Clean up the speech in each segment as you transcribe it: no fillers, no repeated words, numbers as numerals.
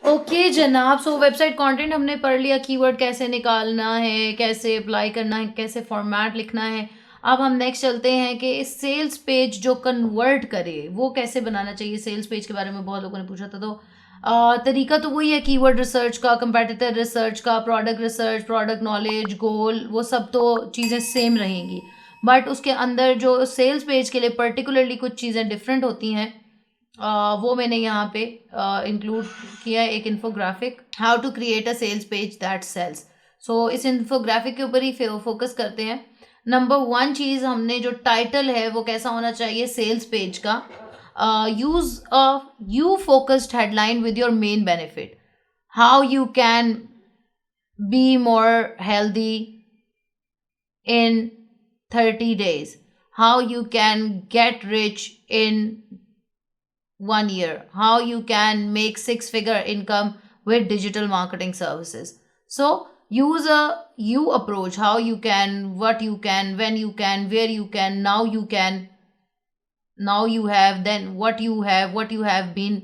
Okay जनाब, सो website content हमने पढ़ लिया, कीवर्ड कैसे निकालना है, कैसे अप्लाई करना है, कैसे फॉर्मेट लिखना है। अब हम नेक्स्ट चलते हैं कि सेल्स पेज जो कन्वर्ट करे वो कैसे बनाना चाहिए। सेल्स पेज के बारे में बहुत लोगों ने पूछा था, तो तरीका तो वही है, कीवर्ड रिसर्च का, कंपेटिटर रिसर्च का, प्रोडक्ट रिसर्च, प्रोडक्ट नॉलेज, गोल, वो सब तो चीज़ें सेम रहेंगी, बट उसके अंदर जो सेल्स पेज के लिए पर्टिकुलरली कुछ चीज़ें डिफरेंट होती हैं। वो मैंने यहाँ पे इंक्लूड किया है, एक infographic, how to create a sales page that sales. So इस इन्फोग्राफिक के ऊपर ही फोकस करते हैं। नंबर 1 चीज़, हमने जो टाइटल है वो कैसा होना चाहिए सेल्स पेज का। Use a you focused headline with your main benefit, how you can be more healthy in 30 days, how you can get rich in 1 year, how you can make 6-figure income with digital marketing services. So use a you approach, how you can, what you can, when you can, where you can, now you can, now you have, then what you have been,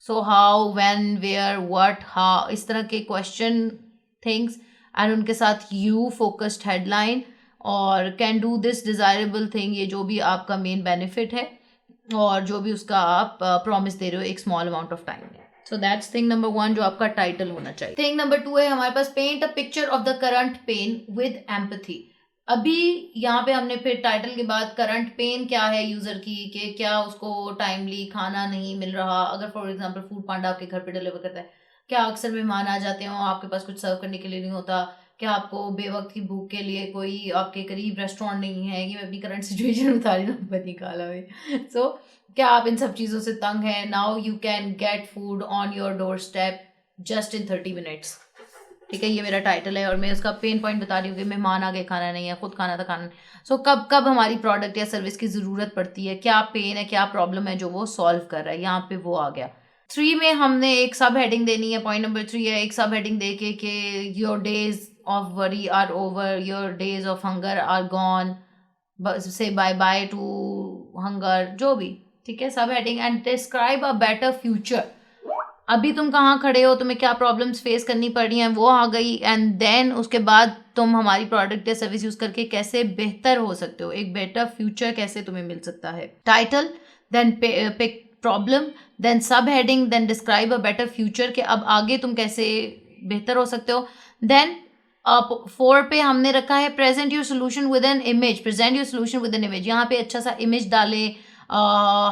so how, when, where, what, how, इस तरह के question, things, and उनके साथ you focused headline और can do this desirable thing, ये जो भी आपका मेन बेनिफिट है और जो भी उसका आप प्रॉमिस दे रहे हो एक स्मॉल अमाउंट ऑफ टाइम में। सो दैट्स थिंग नंबर 1 जो आपका टाइटल होना चाहिए। थिंग नंबर 2 है हमारे पास, paint a picture of the current pain with empathy. अभी यहाँ पे हमने फिर टाइटल के बाद करंट पेन क्या है यूजर की, कि क्या उसको टाइमली खाना नहीं मिल रहा। अगर फॉर एग्जांपल फूड पांडा आपके घर पे डिलीवर करता है, क्या अक्सर मेहमान आ जाते हो, आपके पास कुछ सर्व करने के लिए नहीं होता, क्या आपको बेवक्त की भूख के लिए कोई आपके करीब रेस्टोरेंट नहीं है, ये मैं अपनी करंट सिचुएशन बता रही हूँ, नंबर निकाला है। सो क्या आप इन सब चीज़ों से तंग हैं, now you can get food on your door step just in 30 minutes. ठीक है, ये मेरा टाइटल है और मैं उसका पेन पॉइंट बता रही हूँ कि मेहमान आ गए, खाना नहीं है, खुद खाना था, खाना नहीं। सो कब कब हमारी प्रोडक्ट या सर्विस की ज़रूरत पड़ती है, क्या पेन है, क्या प्रॉब्लम है जो वो सॉल्व कर रहा है, यहाँ पे वो आ गया। 3 में हमने एक सब हेडिंग देनी है, पॉइंट नंबर 3 है, एक सब हेडिंग दे के your days of worry are over, your days of hunger are gone, say bye bye to hunger, जो भी। ठीक है, sub heading, and describe a better future. अभी तुम कहाँ खड़े हो, तुम्हें क्या प्रॉब्लम्स फेस करनी पड़ रही हैं, वो आ गई, एंड देन उसके बाद तुम हमारी प्रोडक्ट या सर्विस यूज करके कैसे बेहतर हो सकते हो, एक बेटर फ्यूचर कैसे तुम्हें मिल सकता है। Title, then pick problem, then sub heading, then describe a better future, कि अब आगे तुम कैसे बेहतर हो सकते हो। देन 4 पे हमने रखा है present your solution with an image, present your solution with an image. यहाँ पे अच्छा सा इमेज डालें,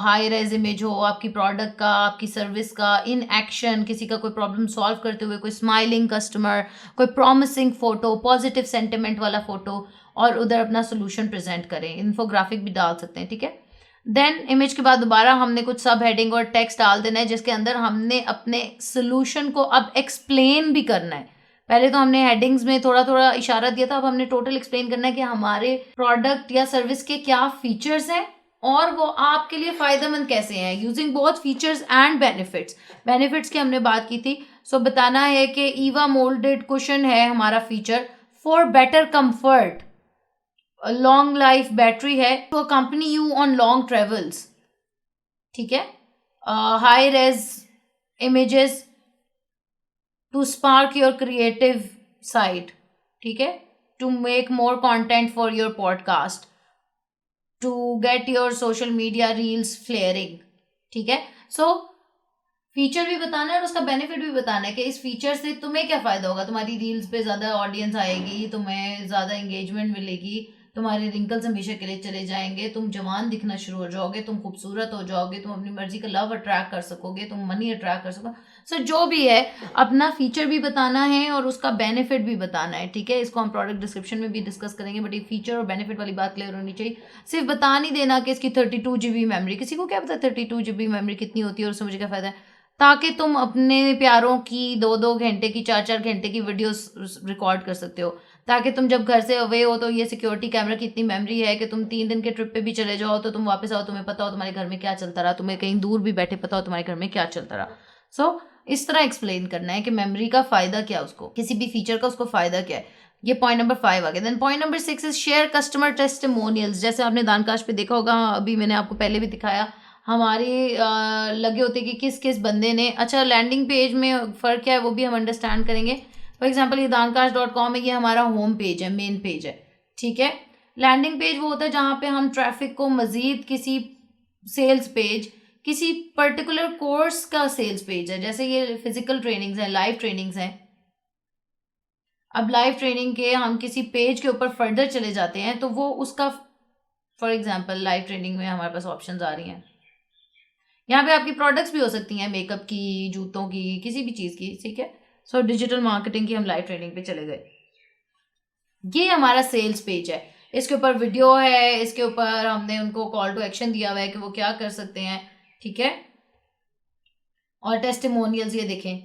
हाई रेज इमेज हो आपकी प्रोडक्ट का, आपकी सर्विस का, इन एक्शन, किसी का कोई प्रॉब्लम सॉल्व करते हुए, कोई स्माइलिंग कस्टमर, कोई प्रॉमिसिंग फोटो, पॉजिटिव सेंटिमेंट वाला फोटो, और उधर अपना सोल्यूशन प्रेजेंट करें। इन्फोग्राफिक भी डाल सकते हैं, ठीक है। देन इमेज के बाद दोबारा हमने कुछ सब हेडिंग और टेक्स्ट डाल देना है, जिसके अंदर हमने अपने सोल्यूशन को अब एक्सप्लेन भी करना है। पहले तो हमने हेडिंग्स में थोड़ा थोड़ा इशारा दिया था, अब हमने टोटल एक्सप्लेन करना है कि हमारे प्रोडक्ट या सर्विस के क्या फीचर्स हैं और वो आपके लिए फायदेमंद कैसे हैं, using both features and benefits. Benefits की हमने बात की थी, सो बताना है कि ईवा मोल्डेड कुशन है हमारा feature for better comfort, long life battery है to accompany you on long travels, ठीक है। High res images to spark your creative side, ठीक है, to make more content for your podcast, to get your social media reels flaring, ठीक है। सो feature भी बताना है और उसका बेनिफिट भी बताना है कि इस फीचर से तुम्हें क्या फायदा होगा, तुम्हारी रील्स पे ज्यादा ऑडियंस आएगी, तुम्हें ज्यादा एंगेजमेंट मिलेगी, तुम्हारे रिंकल्स हमेशा के लिए चले जाएंगे, तुम जवान दिखना शुरू हो जाओगे, तुम खूबसूरत हो जाओगे, तुम अपनी मर्जी का लव अट्रैक्ट कर सकोगे, तुम मनी अट्रैक्ट कर सकोगे। सो जो भी है अपना फीचर भी बताना है और उसका बेनिफिट भी बताना है, ठीक है। इसको हम प्रोडक्ट डिस्क्रिप्शन में भी डिस्कस करेंगे, बट ये फीचर और बेनिफिट वाली बात क्लियर होनी चाहिए। सिर्फ बता नहीं देना कि इसकी 32 GB मेमोरी, किसी को क्या पता 32 GB मेमोरी कितनी होती है और उससे मुझे क्या फायदा है, ताकि तुम अपने प्यारों की 2-2 घंटे की 4-4 घंटे की वीडियोस रिकॉर्ड कर सकते हो, ताकि तुम जब घर से अवे हो तो ये सिक्योरिटी कैमरा की इतनी मेमोरी है कि तुम 3 दिन के ट्रिप पे भी चले जाओ तो तुम वापस आओ, तुम्हें पता हो तुम्हारे घर में क्या चलता रहा, तुम्हें कहीं दूर भी बैठे पता हो तुम्हारे घर में क्या चलता रहा। सो इस तरह एक्सप्लेन करना है कि मेमोरी का फायदा क्या, उसको किसी भी फीचर का उसको फायदा क्या है। ये पॉइंट नंबर 5 आ गया। Then point number 6 is share customer testimonials. जैसे आपने दानकाश पे देखा होगा, अभी मैंने आपको पहले भी दिखाया, हमारे लगे होते कि किस किस बंदे ने। अच्छा, लैंडिंग पेज में फ़र्क क्या है वो भी हम अंडरस्टैंड करेंगे। फॉर एग्जांपल ये daankash.com है, ये हमारा होम पेज है, मेन पेज है, ठीक है। लैंडिंग पेज वो होता है जहाँ पे हम ट्रैफिक को मज़ीद किसी सेल्स पेज, किसी पर्टिकुलर कोर्स का सेल्स पेज है, जैसे ये फिजिकल ट्रेनिंग्स हैं, लाइव ट्रेनिंग्स हैं। अब लाइव ट्रेनिंग के हम किसी पेज के ऊपर फर्दर चले जाते हैं तो वो उसका, फॉर एग्जांपल लाइव ट्रेनिंग में हमारे पास ऑप्शंस आ रही हैं। यहाँ पे आपकी प्रोडक्ट्स भी हो सकती हैं, मेकअप की, जूतों की, किसी भी चीज़ की, ठीक है। सो डिजिटल मार्केटिंग की हम लाइव ट्रेनिंग पे चले गए। ये हमारा सेल्स पेज है, इसके ऊपर वीडियो है, इसके ऊपर हमने उनको कॉल टू एक्शन दिया हुआ है कि वो क्या कर सकते हैं, ठीक है। और टेस्टिमोनियल्स, ये देखें,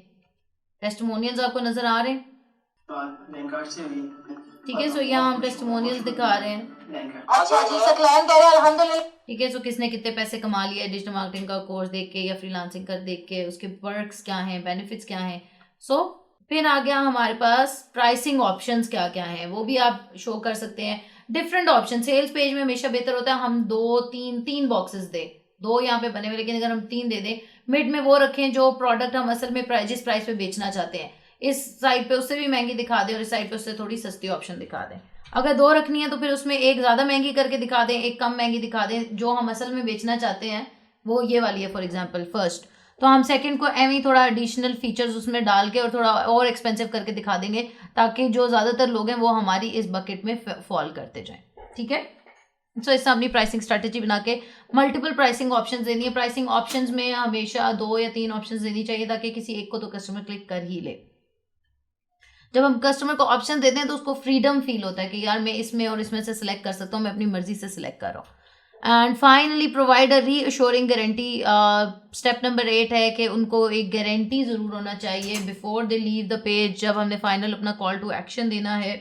टेस्टिमोनियल्स आपको नजर आ रहे हैं, ठीक है। सो यहाँ हम टेस्टिमोनियल्स दिखा रहे हैं। अच्छा जी, सकलैन कह रहे हैं अल्हम्दुलिल्लाह, ठीक है। सो किसने कितने पैसे कमा लिया है डिजिटल मार्केटिंग का कोर्स देख के या फ्रीलांसिंग कर देख के, उसके वर्क्स क्या हैं, बेनिफिट्स क्या हैं। सो फिर आ गया हमारे पास प्राइसिंग ऑप्शंस क्या क्या हैं, वो भी आप शो कर सकते हैं। डिफरेंट ऑप्शन सेल्स पेज में हमेशा बेहतर होता है हम तीन बॉक्सेस दें, दो यहाँ पे बने हुए, लेकिन अगर हम 3 दे दें, मिड में वो रखें जो प्रोडक्ट हम असल में जिस प्राइस पे बेचना चाहते हैं, इस साइड पे उससे भी महंगी दिखा दें और इस साइड पे उससे थोड़ी सस्ती ऑप्शन दिखा दें। अगर 2 रखनी है तो फिर उसमें एक ज़्यादा महंगी करके दिखा दें, एक कम महंगी दिखा दें, जो हम असल में बेचना चाहते हैं वो ये वाली है फॉर एग्जांपल फर्स्ट, तो हम सेकंड को एम ही थोड़ा एडिशनल फीचर्स उसमें डाल के और थोड़ा और एक्सपेंसिव करके दिखा देंगे, ताकि जो ज़्यादातर लोग हैं वो हमारी इस बकेट में फॉल करते जाएं, ठीक है। सो इससे अपनी प्राइसिंग स्ट्रेटेजी बना के मल्टीपल प्राइसिंग ऑप्शंस देनी है। प्राइसिंग ऑप्शंस में हमेशा 2 या 3 ऑप्शंस देनी चाहिए, ताकि किसी एक को तो कस्टमर क्लिक कर ही ले। जब हम कस्टमर को ऑप्शन देते हैं तो उसको फ्रीडम फील होता है कि यार मैं इसमें और इसमें से सिलेक्ट कर सकता हूँ, मैं अपनी मर्जी से सिलेक्ट कर रहा हूँ। And finally provide a reassuring guarantee. Step number 8 है कि उनको एक गारंटी ज़रूर होना चाहिए before they leave the page, जब हमने फाइनल अपना कॉल टू एक्शन देना है।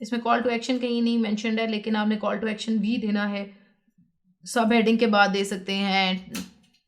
इसमें कॉल टू एक्शन कहीं नहीं मैंशनड है, लेकिन आपने कॉल टू एक्शन भी देना है, सब हेडिंग के बाद दे सकते हैं,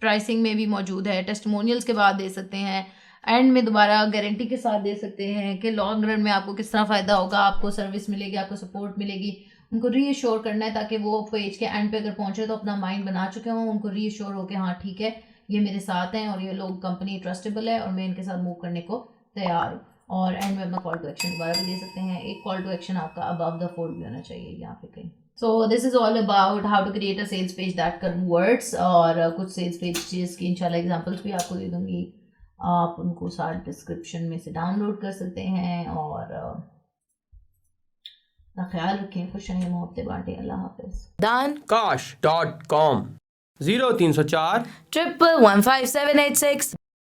प्राइसिंग में भी मौजूद है, टेस्टिमोनियल्स के बाद दे सकते हैं, एंड में दोबारा गारंटी के साथ दे सकते हैं कि लॉन्ग रन में आपको किस तरह फ़ायदा होगा, आपको सर्विस मिलेगी, आपको सपोर्ट मिलेगी। उनको रीअश्योर करना है ताकि वो पेज के एंड पे अगर पहुंचे तो अपना माइंड बना चुके हों, उनको रीअश्योर हो कि हाँ ठीक है ये मेरे साथ हैं और ये लोग कंपनी ट्रस्टेबल है और मैं इनके साथ मूव करने को तैयार हूँ। और एंड में अपना कॉल टू एक्शन दोबारा भी दे सकते हैं। एक कॉल टू एक्शन आपका अबव द फोल्ड भी होना चाहिए यहाँ पे कहीं। So this is all about how to create a sales page that converts, और कुछ सेल्स पेजेस की इंशाल्लाह एग्जांपल्स भी आपको दे दूंगी, आप उनको सारे डिस्क्रिप्शन में से डाउनलोड कर सकते हैं। और अपना ख्याल रखें, खुश रहें, मोहब्बतें बांटें। अल्लाह हाफिज़। daankash.com 0304 1115786